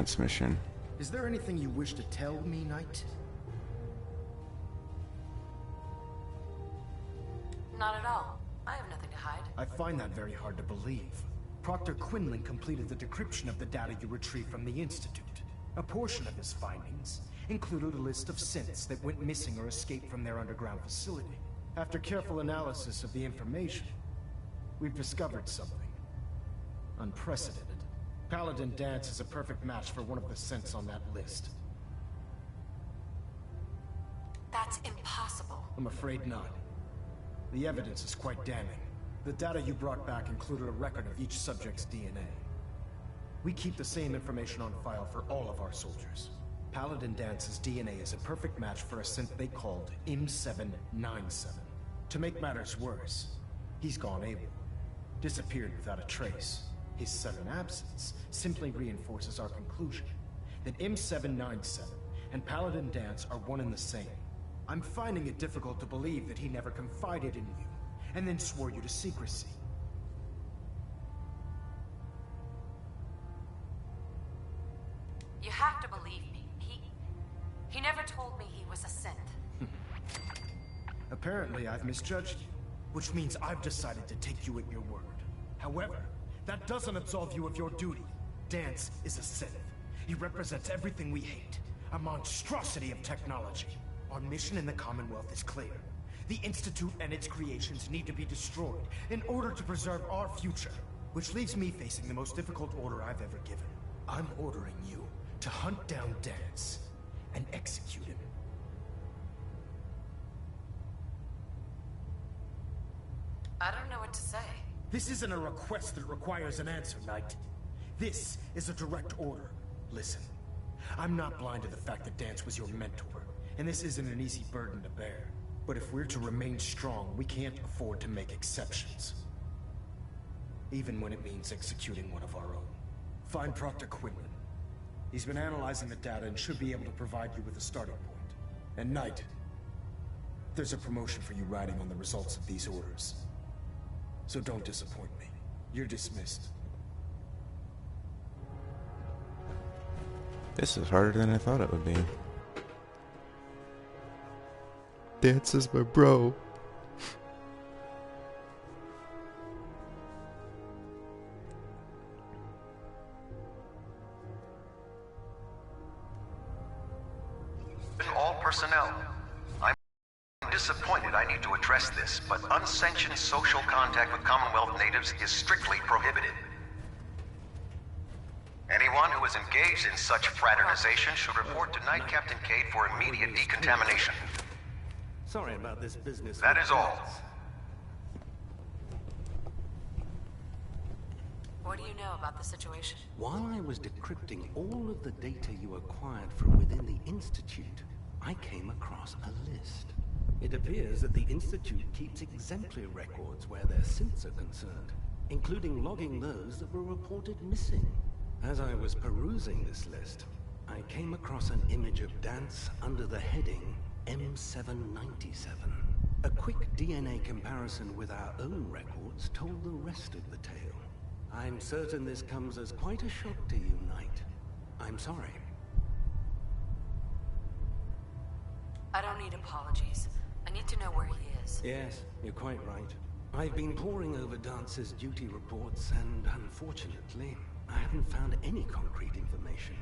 mission. Is there anything you wish to tell me, Knight? Not at all. I have nothing to hide. I find that very hard to believe. Proctor Quinlan completed the decryption of the data you retrieved from the Institute. A portion of his findings included a list of synths that went missing or escaped from their underground facility. After careful analysis of the information, we've discovered something unprecedented. Paladin Dance is a perfect match for one of the synths on that list. That's impossible. I'm afraid not. The evidence is quite damning. The data you brought back included a record of each subject's DNA. We keep the same information on file for all of our soldiers. Paladin Dance's DNA is a perfect match for a synth they called M797. To make matters worse, he's gone AWOL. Disappeared without a trace. His sudden absence simply reinforces our conclusion that M797 and Paladin Dance are one and the same. I'm finding it difficult to believe that he never confided in you, and then swore you to secrecy. You have to believe me. He never told me he was a synth. Apparently, I've misjudged you, which means I've decided to take you at your word. However, that doesn't absolve you of your duty. Dance is a synth. He represents everything we hate, a monstrosity of technology. Our mission in the Commonwealth is clear. The Institute and its creations need to be destroyed in order to preserve our future, which leaves me facing the most difficult order I've ever given. I'm ordering you to hunt down Dance and execute him. I don't know what to say. This isn't a request that requires an answer, Knight. This is a direct order. Listen, I'm not blind to the fact that Dance was your mentor, and this isn't an easy burden to bear. But if we're to remain strong, we can't afford to make exceptions. Even when it means executing one of our own. Find Proctor Quinlan. He's been analyzing the data and should be able to provide you with a starting point. And Knight, there's a promotion for you riding on the results of these orders. So don't disappoint me. You're dismissed. This is harder than I thought it would be. Dance is my bro. All personnel. I'm disappointed I need to address this, but unsanctioned social contact with Commonwealth natives is strictly prohibited. Anyone who is engaged in such fraternization should report to Knight Captain Cade for immediate decontamination. Sorry about this business. That is all. What do you know about the situation? While I was decrypting all of the data you acquired from within the Institute, I came across a list. It appears that the Institute keeps exemplary records where their synths are concerned, including logging those that were reported missing. As I was perusing this list, I came across an image of Dance under the heading M797. A quick DNA comparison with our own records told the rest of the tale. I'm certain this comes as quite a shock to you, Knight. I'm sorry. I don't need apologies. I need to know where he is. Yes, you're quite right. I've been poring over Dance's duty reports, and unfortunately, I haven't found any concrete information.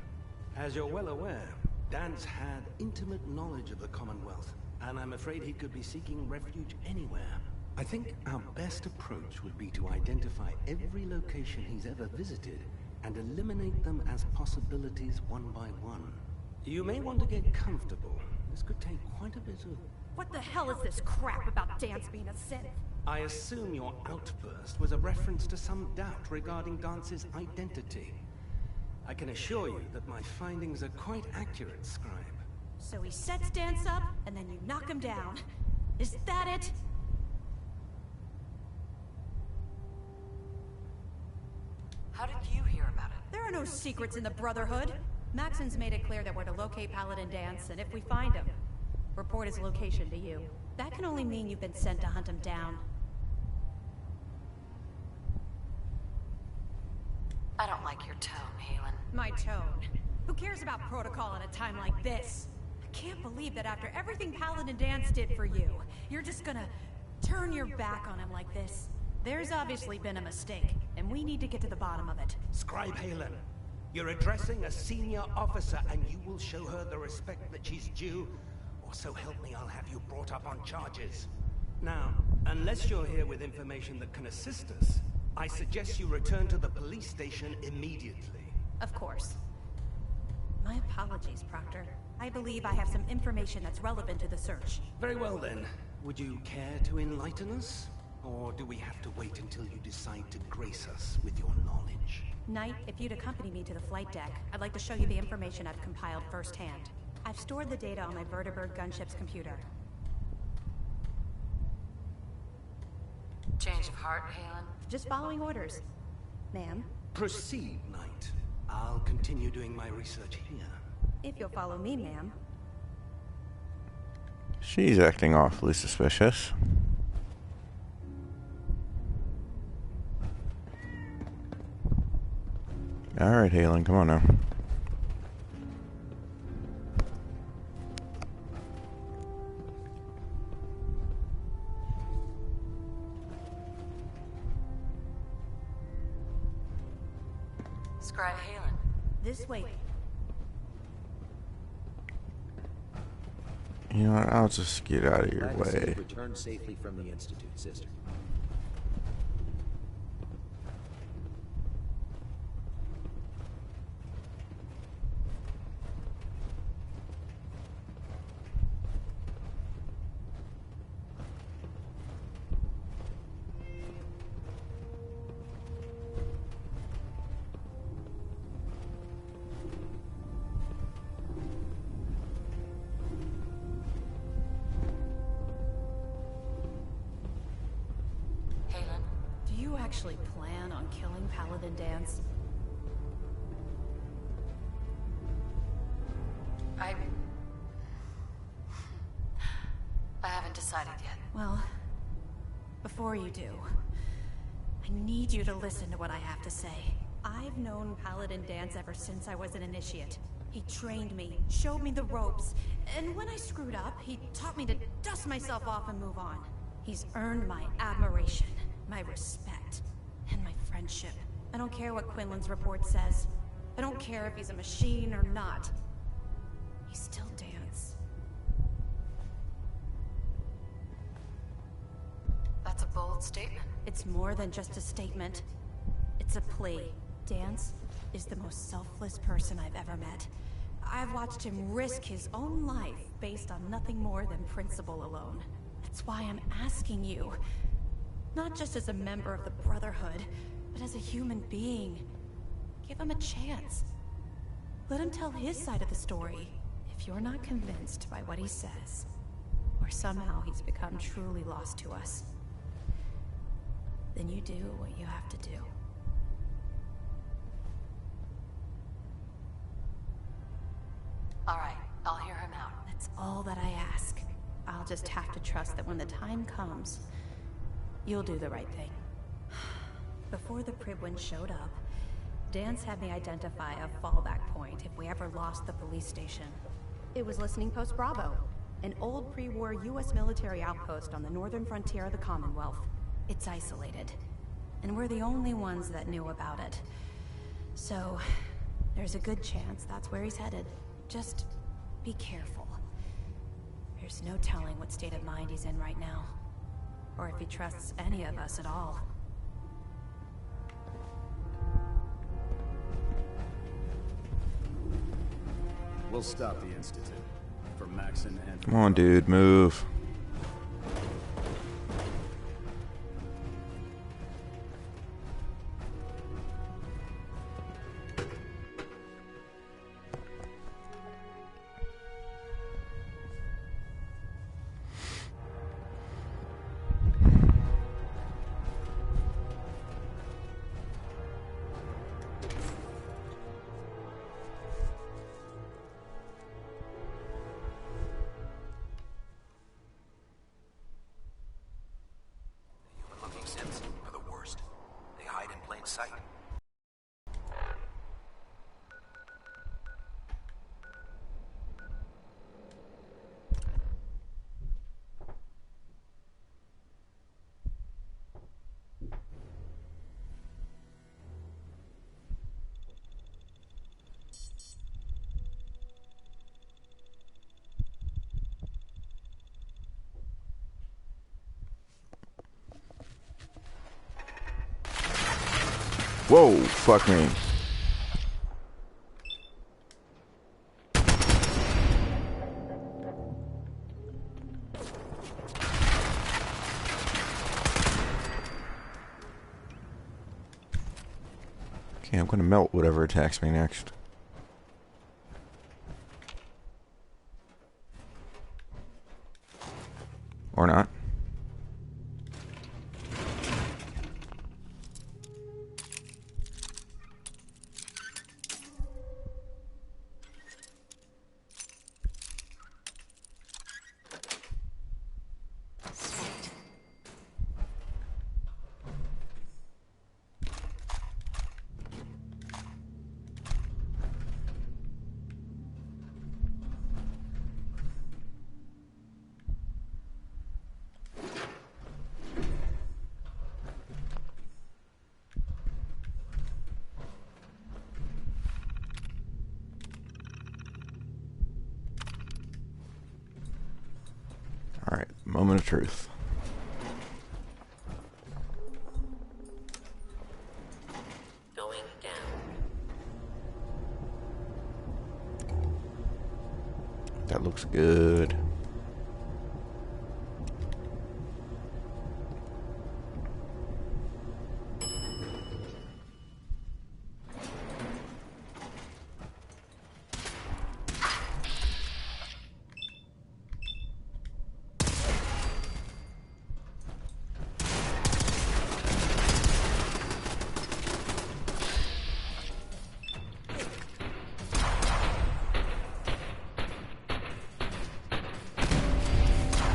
As you're well aware, Dance had intimate knowledge of the Commonwealth, and I'm afraid he could be seeking refuge anywhere. I think our best approach would be to identify every location he's ever visited and eliminate them as possibilities one by one. You may want to get comfortable. This could take quite a bit of... What the hell is this crap about Dance being a synth? I assume your outburst was a reference to some doubt regarding Dance's identity. I can assure you that my findings are quite accurate, Scribe. So he sets Dance up, and then you knock him down. Is that it? How did you hear about it? There are no secrets in the Brotherhood. Maxon's made it clear that we're to locate Paladin Dance, and if we find him, report his location to you. That can only mean you've been sent to hunt him down. I don't like your tone, Halen. My tone. cares about protocol at a time like this? I can't believe that after everything Paladin Dance did for you, you're just gonna turn your back on him like this. There's obviously been a mistake, and we need to get to the bottom of it. Scribe Halen, you're addressing a senior officer, and you will show her the respect that she's due, or so help me, I'll have you brought up on charges. Now, unless you're here with information that can assist us, I suggest you return to the police station immediately. Of course. My apologies, Proctor. I believe I have some information that's relevant to the search. Very well then. Would you care to enlighten us? Or do we have to wait until you decide to grace us with your knowledge? Knight, if you'd accompany me to the flight deck, I'd like to show you the information I've compiled firsthand. I've stored the data on my Vertibird gunship's computer. Change of heart, Halen? Just following orders. Ma'am, Proceed, Knight. I'll continue doing my research here. if you'll follow me, ma'am. She's acting awfully suspicious. Alright, Halen, come on now. Scribe Halen. This way. You know what, I'll just get out of your Glad to see way. you've returned safely from the Institute, sister. Halen? Do you actually plan on killing Paladin Dance? I haven't decided yet. Well, before you do, I need you to listen to what I have to say. I've known Paladin Dance ever since I was an initiate. He trained me, showed me the ropes, and when I screwed up, he taught me to dust myself off and move on. He's earned my admiration, my respect, and my friendship. I don't care what Quinlan's report says. I don't care if he's a machine or not. He's still Dance. That's a bold statement. It's more than just a statement. It's a plea. Dance is the most selfless person I've ever met. I've watched him risk his own life based on nothing more than principle alone. That's why I'm asking you. Not just as a member of the Brotherhood, but as a human being. Give him a chance. Let him tell his side of the story. If you're not convinced by what he says, or somehow he's become truly lost to us, then you do what you have to do. All right, I'll hear him out. That's all that I ask. I'll just have to trust that when the time comes, you'll do the right thing. Before the Pribwin showed up, Dance had me identify a fallback point if we ever lost the police station. It was Listening Post Bravo, an old pre-war U.S. military outpost on the northern frontier of the Commonwealth. It's isolated, and we're the only ones that knew about it. So, there's a good chance that's where he's headed. Just be careful. There's no telling what state of mind he's in right now, or if he trusts any of us at all. We'll stop the Institute. For Maxon and... Come on, dude, move. Whoa, fuck me. Okay, I'm gonna melt whatever attacks me next. Or not. Alright, moment of truth. Going down. That looks good.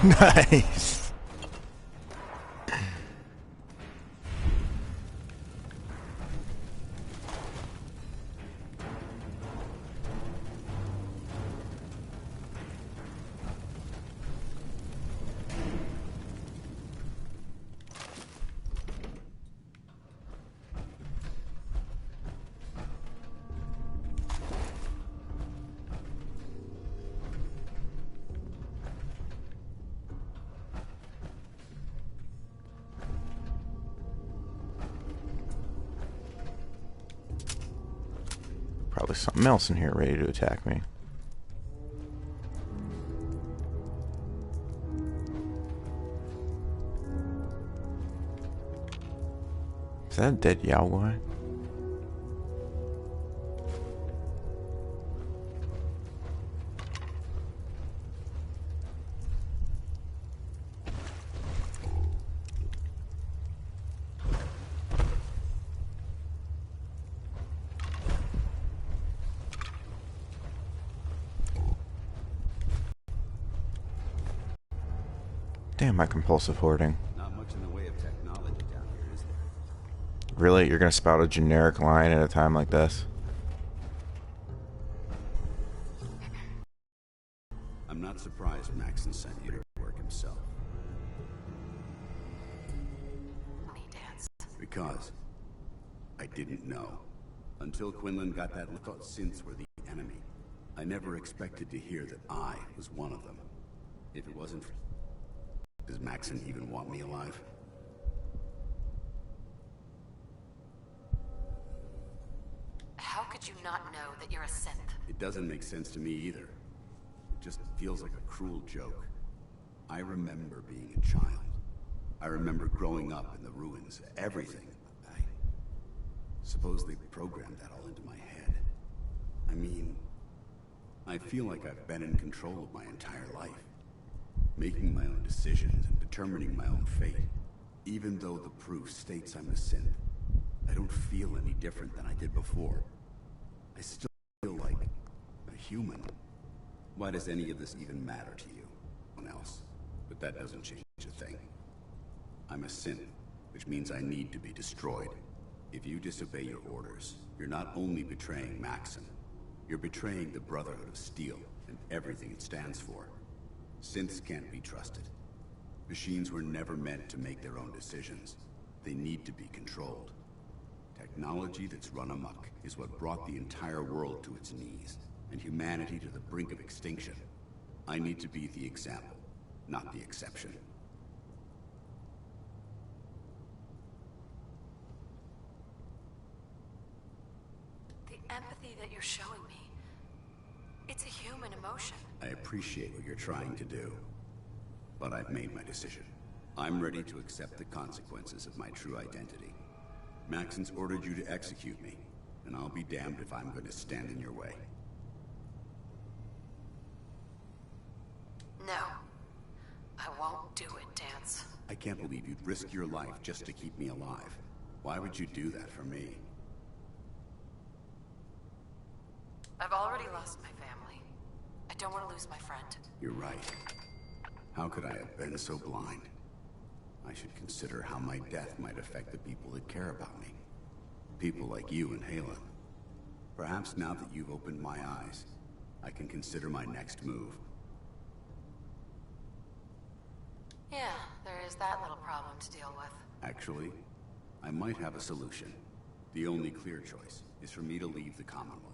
Nice. Probably something else in here ready to attack me. Is that a dead Yao guy? Damn, my compulsive hoarding. Not much in the way of technology down here, is there? Really? You're gonna spout a generic line at a time like this? I'm not surprised Maxon sent you to work himself. Me dance. Because I didn't know. Until Quinlan got that look, thought synths were the enemy. I never expected to hear that I was one of them. If it wasn't for... Does Maxon even want me alive? How could you not know that you're a synth? It doesn't make sense to me either. It just feels like a cruel joke. I remember being a child. I remember growing up in the ruins. Everything. I suppose they programmed that all into my head. I mean, I feel like I've been in control of my entire life. Making my own decisions and determining my own fate. Even though the proof states I'm a synth, I don't feel any different than I did before. I still feel like a human. Why does any of this even matter to you? No one else. But that doesn't change a thing. I'm a synth, which means I need to be destroyed. If you disobey your orders, you're not only betraying Maxon, you're betraying the Brotherhood of Steel and everything it stands for. Synths can't be trusted. Machines were never meant to make their own decisions. They need to be controlled. Technology that's run amok is what brought the entire world to its knees, and humanity to the brink of extinction. I need to be the example, not the exception. showing me. It's a human emotion. I appreciate what you're trying to do, but I've made my decision. I'm ready to accept the consequences of my true identity. Maxon's ordered you to execute me, and I'll be damned if I'm going to stand in your way. No. I won't do it, Dance. I can't believe you'd risk your life just to keep me alive. Why would you do that for me? I've already lost my family. I don't want to lose my friend. You're right. How could I have been so blind? I should consider how my death might affect the people that care about me. People like you and Halen. Perhaps now that you've opened my eyes, I can consider my next move. Yeah, there is that little problem to deal with. Actually, I might have a solution. The only clear choice is for me to leave the Commonwealth.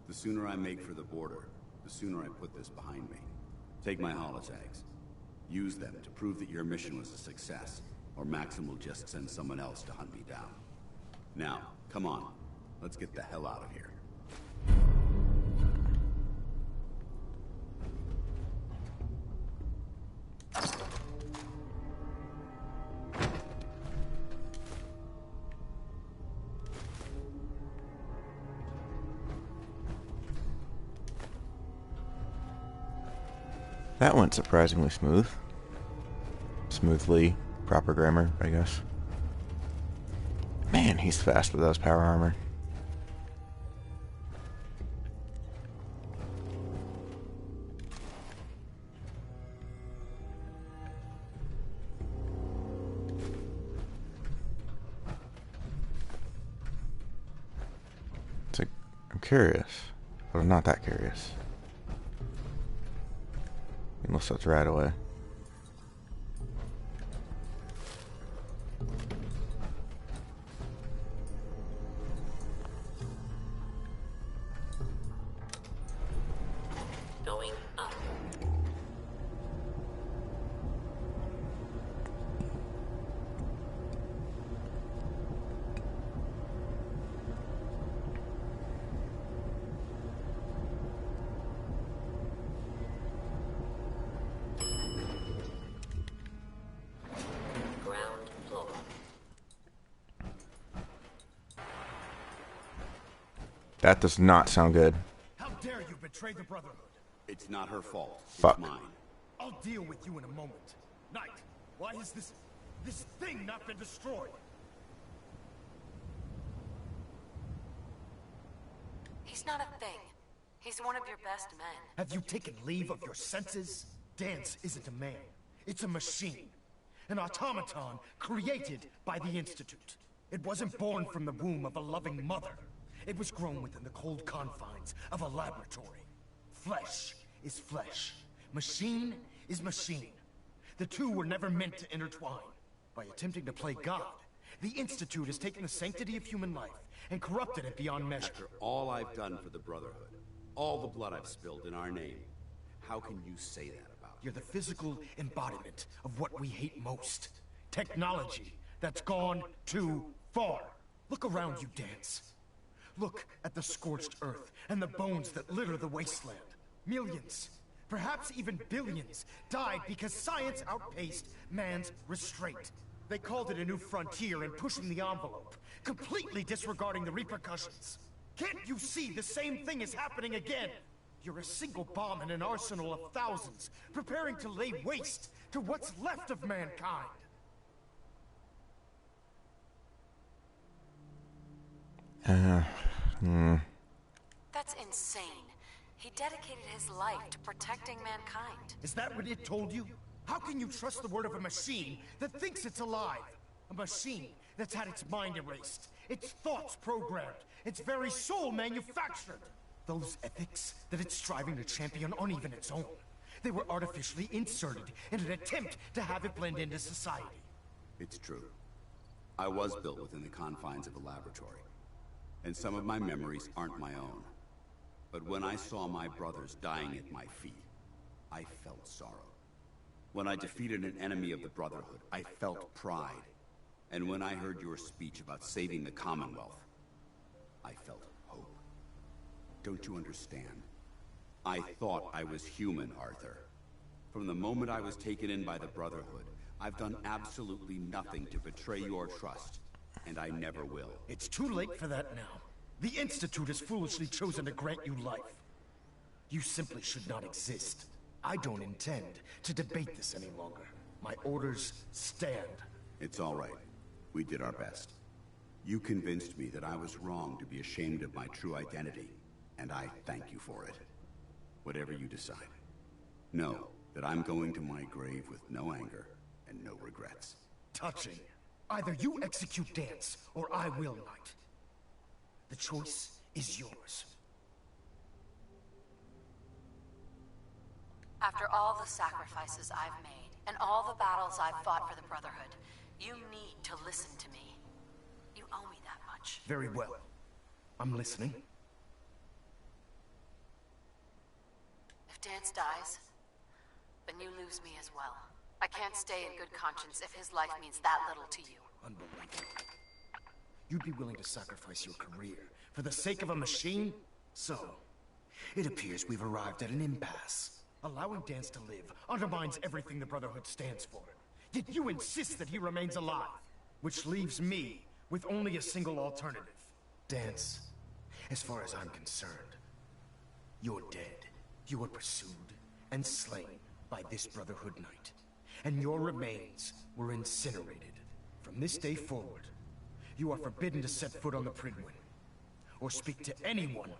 The sooner I make for the border, the sooner I put this behind me. Take my holotags. Use them to prove that your mission was a success, or Maxim will just send someone else to hunt me down. Now, come on. Let's get the hell out of here. That went surprisingly smooth. Smoothly. Proper grammar, I guess. Man, he's fast with those power armor. It's like, I'm curious, but I'm not that curious. Unless that's right away. Going up. Ground floor. That does not sound good. How dare you betray the Brotherhood? It's not her fault. Fuck. It's mine. I'll deal with you in a moment. Knight, why has this thing not been destroyed? He's not a thing. He's one of your best men. Have you taken leave of your senses? Dance isn't a man. It's a machine. An automaton created by the Institute. It wasn't born from the womb of a loving mother. It was grown within the cold confines of a laboratory. Flesh is flesh. Machine is machine. The two were never meant to intertwine. By attempting to play God, the Institute has taken the sanctity of human life and corrupted it beyond measure. After all I've done for the Brotherhood, all the blood I've spilled in our name, how can you say that about me? You're the physical embodiment of what we hate most. Technology that's gone too far. Look around you, Dance. Look at the scorched earth and the bones that litter the wasteland. Millions, perhaps even billions, died because science outpaced man's restraint. They called it a new frontier and pushing the envelope, completely disregarding the repercussions. Can't you see the same thing is happening again? You're a single bomb in an arsenal of thousands, preparing to lay waste to what's left of mankind. That's insane. He dedicated his life to protecting mankind. Is that what it told you? How can you trust the word of a machine that thinks it's alive? A machine that's had its mind erased, its thoughts programmed, its very soul manufactured. Those ethics that it's striving to champion aren't even its own. They were artificially inserted in an attempt to have it blend into society. It's true. I was built within the confines of a laboratory, and some of my memories aren't my own. But when I saw my brothers dying at my feet, I felt sorrow. When I defeated an enemy of the Brotherhood, I felt pride. And when I heard your speech about saving the Commonwealth, I felt hope. Don't you understand? I thought I was human, Arthur. From the moment I was taken in by the Brotherhood, I've done absolutely nothing to betray your trust, and I never will. It's too late for that now. The Institute has foolishly chosen to grant you life. You simply should not exist. I don't intend to debate this any longer. My orders stand. It's all right. We did our best. You convinced me that I was wrong to be ashamed of my true identity, and I thank you for it. Whatever you decide. Know that I'm going to my grave with no anger and no regrets. Touching. Either you execute Dance, or I will not. The choice is yours. After all the sacrifices I've made, and all the battles I've fought for the Brotherhood, you need to listen to me. You owe me that much. Very well. I'm listening. If Dance dies, then you lose me as well. I can't stay in good conscience if his life means that little to you. Unbelievable. You'd be willing to sacrifice your career for the sake of a machine? So, it appears we've arrived at an impasse. Allowing Dance to live undermines everything the Brotherhood stands for. Yet you insist that he remains alive, which leaves me with only a single alternative. Dance, as far as I'm concerned, you're dead. You were pursued and slain by this Brotherhood Knight, and your remains were incinerated. From this day forward, you are forbidden to set foot on the Pridwin, or speak to anyone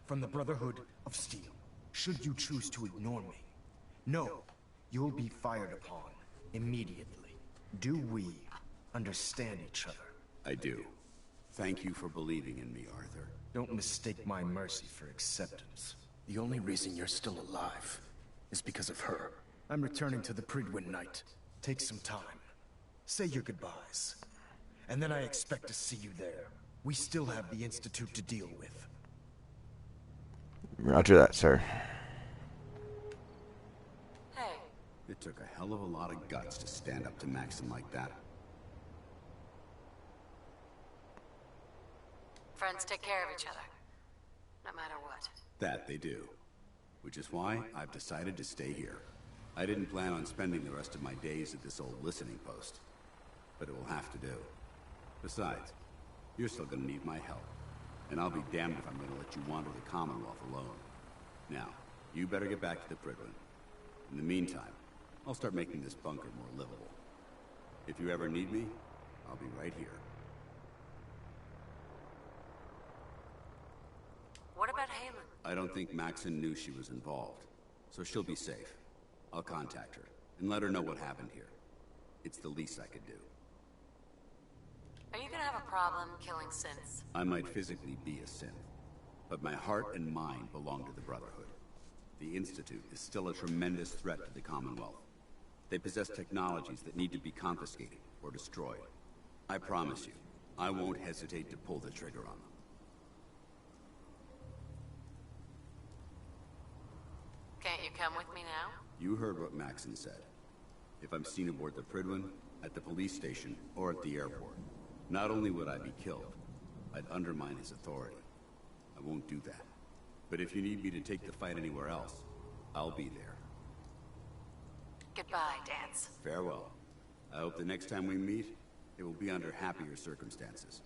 from the Brotherhood of Steel. Should you choose to ignore me, know you'll be fired upon immediately. Do we understand each other? I do. Thank you for believing in me, Arthur. Don't mistake my mercy for acceptance. The only reason you're still alive is because of her. I'm returning to the Pridwin Knight. Take some time. Say your goodbyes. And then I expect to see you there. We still have the Institute to deal with. Roger that, sir. Hey, It took a hell of a lot of guts to stand up to Maxim like that. friends take care of each other, no matter what. That they do. Which is why I've decided to stay here. I didn't plan on spending the rest of my days at this old listening post. But it will have to do. Besides, you're still gonna need my help. And I'll be damned if I'm gonna let you wander the Commonwealth alone. Now, you better get back to the Pridwin. In the meantime, I'll start making this bunker more livable. If you ever need me, I'll be right here. What about Halen? I don't think Maxon knew she was involved, so she'll be safe. I'll contact her, and let her know what happened here. It's the least I could do. Are you gonna have a problem killing synths? I might physically be a synth, but my heart and mind belong to the Brotherhood. The Institute is still a tremendous threat to the Commonwealth. They possess technologies that need to be confiscated or destroyed. I promise you, I won't hesitate to pull the trigger on them. Can't you come with me now? You heard what Maxon said. If I'm seen aboard the Pridwin, at the police station, or at the airport, not only would I be killed, I'd undermine his authority. I won't do that. But if you need me to take the fight anywhere else, I'll be there. Goodbye, Dance. Farewell. I hope the next time we meet, it will be under happier circumstances.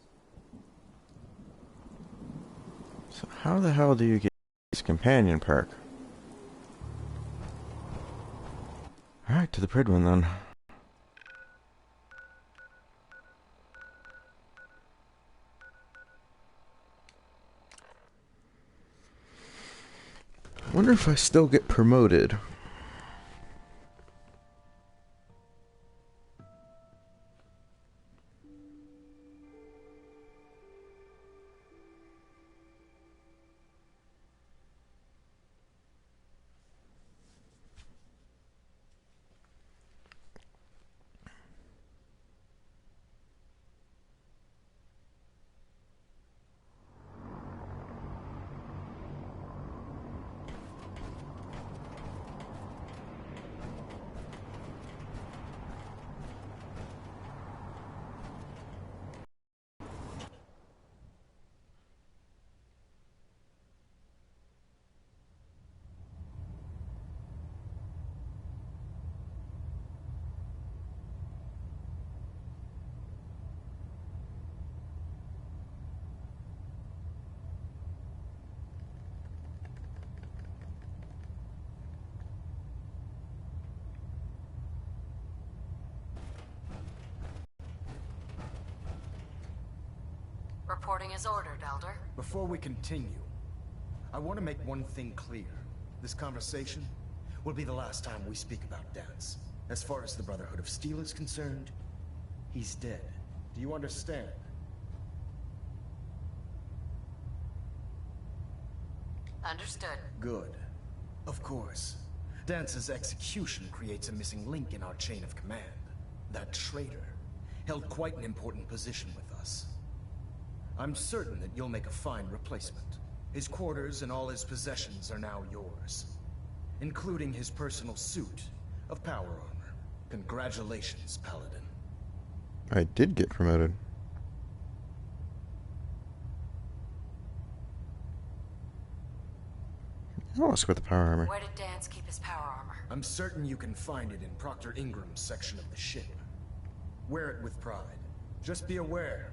So how the hell do you get this companion perk? Alright, to the Pridwin then. Wonder if I still get promoted. Reporting is ordered, Elder. Before we continue, I want to make one thing clear. This conversation will be the last time we speak about Dance. As far as the Brotherhood of Steel is concerned, he's dead. Do you understand? Understood. Good. Of course. Dance's execution creates a missing link in our chain of command. That traitor held quite an important position with us. I'm certain that you'll make a fine replacement. His quarters and all his possessions are now yours, including his personal suit of power armor. Congratulations, Paladin. I did get promoted. Oh, let's go with the power armor. Where did Dance keep his power armor? I'm certain you can find it in Proctor Ingram's section of the ship. Wear it with pride. Just be aware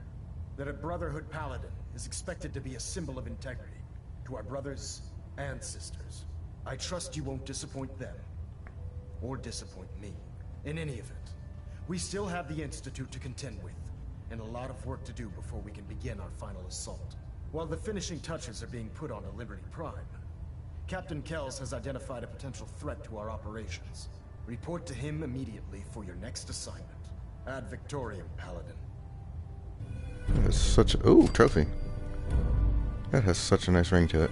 that a Brotherhood Paladin is expected to be a symbol of integrity to our brothers and sisters. I trust you won't disappoint them, or disappoint me. In any event, we still have the Institute to contend with, and a lot of work to do before we can begin our final assault. While the finishing touches are being put on a Liberty Prime, Captain Kells has identified a potential threat to our operations. Report to him immediately for your next assignment. Ad Victoriam, Paladin. That is such a... Ooh, trophy. That has such a nice ring to it.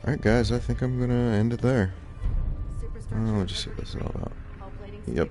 Alright guys, I think I'm gonna end it there. I'll just see what this is all about. Yep.